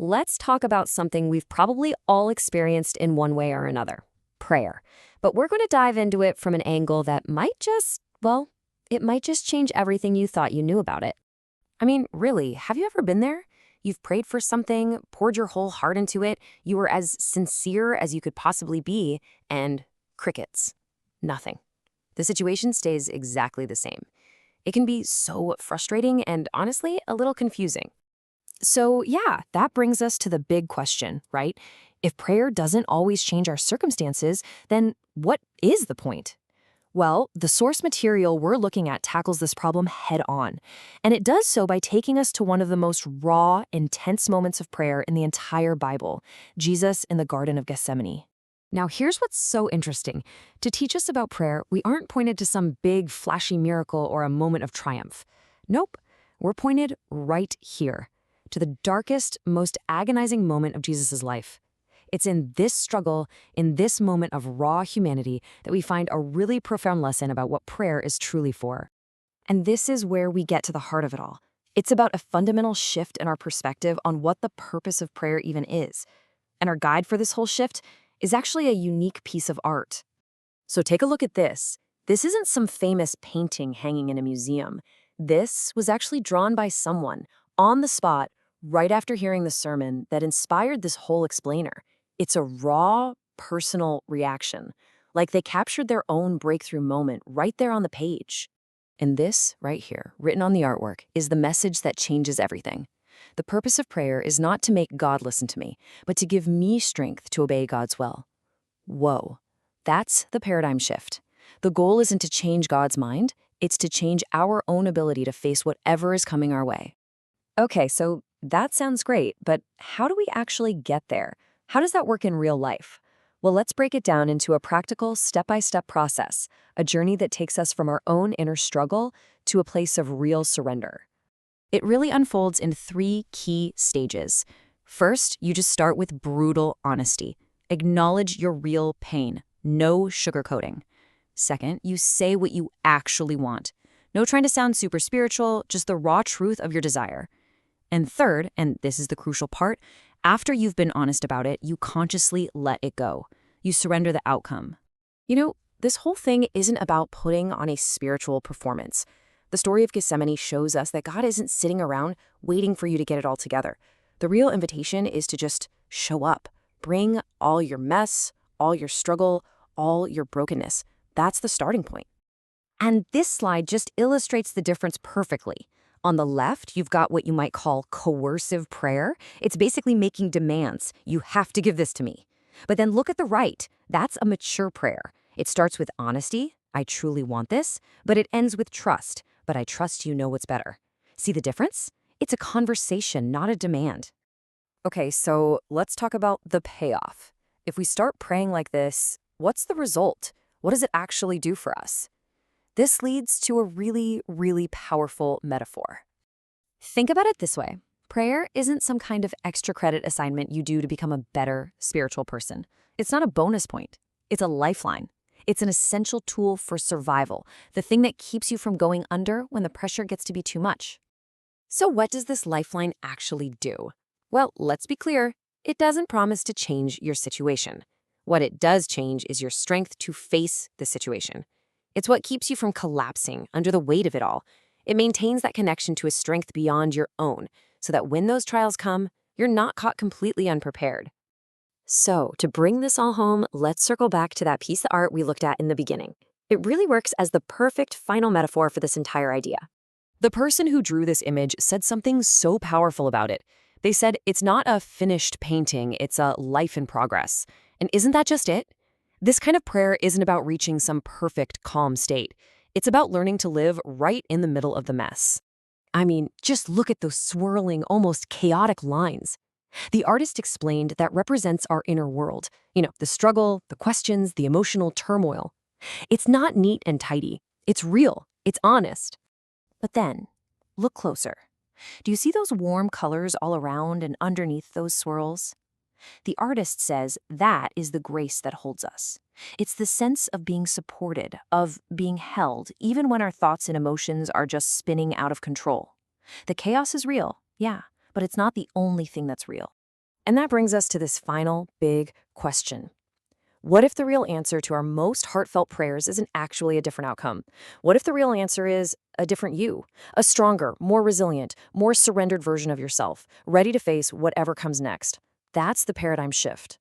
let's talk about something we've probably all experienced in one way or another: prayer. But we're going to dive into it from an angle that might just, well, it might just change everything you thought you knew about it. I mean, really, have you ever been there? You've prayed for something, poured your whole heart into it, you were as sincere as you could possibly be, and crickets. Nothing. The situation stays exactly the same. It can be so frustrating and honestly a little confusing. So yeah, that brings us to the big question, right? If prayer doesn't always change our circumstances, then what is the point? Well, the source material we're looking at tackles this problem head on, and it does so by taking us to one of the most raw, intense moments of prayer in the entire Bible, Jesus in the Garden of Gethsemane. Now, here's what's so interesting. To teach us about prayer, we aren't pointed to some big, flashy miracle or a moment of triumph. Nope, we're pointed right here, to the darkest, most agonizing moment of Jesus' life. It's in this struggle, in this moment of raw humanity, that we find a really profound lesson about what prayer is truly for. And this is where we get to the heart of it all. It's about a fundamental shift in our perspective on what the purpose of prayer even is. And our guide for this whole shift is actually a unique piece of art. So take a look at this. This isn't some famous painting hanging in a museum. This was actually drawn by someone, on the spot, right after hearing the sermon that inspired this whole explainer. It's a raw, personal reaction, like they captured their own breakthrough moment right there on the page. And this, right here, written on the artwork, is the message that changes everything. The purpose of prayer is not to make God listen to me, but to give me strength to obey God's will. Whoa, that's the paradigm shift. The goal isn't to change God's mind, it's to change our own ability to face whatever is coming our way. Okay, so that sounds great, but how do we actually get there? How does that work in real life? Well, let's break it down into a practical, step-by-step process, a journey that takes us from our own inner struggle to a place of real surrender. It really unfolds in 3 key stages. First, you just start with brutal honesty. Acknowledge your real pain. No sugarcoating. Second, you say what you actually want. No trying to sound super spiritual, just the raw truth of your desire. And third, and this is the crucial part, after you've been honest about it, you consciously let it go. You surrender the outcome. You know, this whole thing isn't about putting on a spiritual performance. The story of Gethsemane shows us that God isn't sitting around waiting for you to get it all together. The real invitation is to just show up. Bring all your mess, all your struggle, all your brokenness. That's the starting point. And this slide just illustrates the difference perfectly. On the left, you've got what you might call coercive prayer. It's basically making demands. You have to give this to me. But then look at the right. That's a mature prayer. It starts with honesty. I truly want this. But it ends with trust. But I trust you know what's better. See the difference? It's a conversation, not a demand. Okay, so let's talk about the payoff. If we start praying like this, what's the result? What does it actually do for us? This leads to a really, really powerful metaphor. Think about it this way. Prayer isn't some kind of extra credit assignment you do to become a better spiritual person. It's not a bonus point. It's a lifeline. It's an essential tool for survival, the thing that keeps you from going under when the pressure gets to be too much. So what does this lifeline actually do? Well, let's be clear. It doesn't promise to change your situation. What it does change is your strength to face the situation. It's what keeps you from collapsing under the weight of it all. It maintains that connection to a strength beyond your own, so that when those trials come, you're not caught completely unprepared. So, to bring this all home, let's circle back to that piece of art we looked at in the beginning. It really works as the perfect final metaphor for this entire idea. The person who drew this image said something so powerful about it. They said it's not a finished painting, it's a life in progress. And isn't that just it? This kind of prayer isn't about reaching some perfect, calm state. It's about learning to live right in the middle of the mess. I mean, just look at those swirling, almost chaotic lines. The artist explained that represents our inner world. The struggle, the questions, the emotional turmoil. It's not neat and tidy. It's real. It's honest. But then, look closer. Do you see those warm colors all around and underneath those swirls? The artist says that is the grace that holds us. It's the sense of being supported, of being held, even when our thoughts and emotions are just spinning out of control. The chaos is real, yeah, but it's not the only thing that's real. And that brings us to this final big question. What if the real answer to our most heartfelt prayers isn't actually a different outcome? What if the real answer is a different you, a stronger, more resilient, more surrendered version of yourself, ready to face whatever comes next? That's the paradigm shift.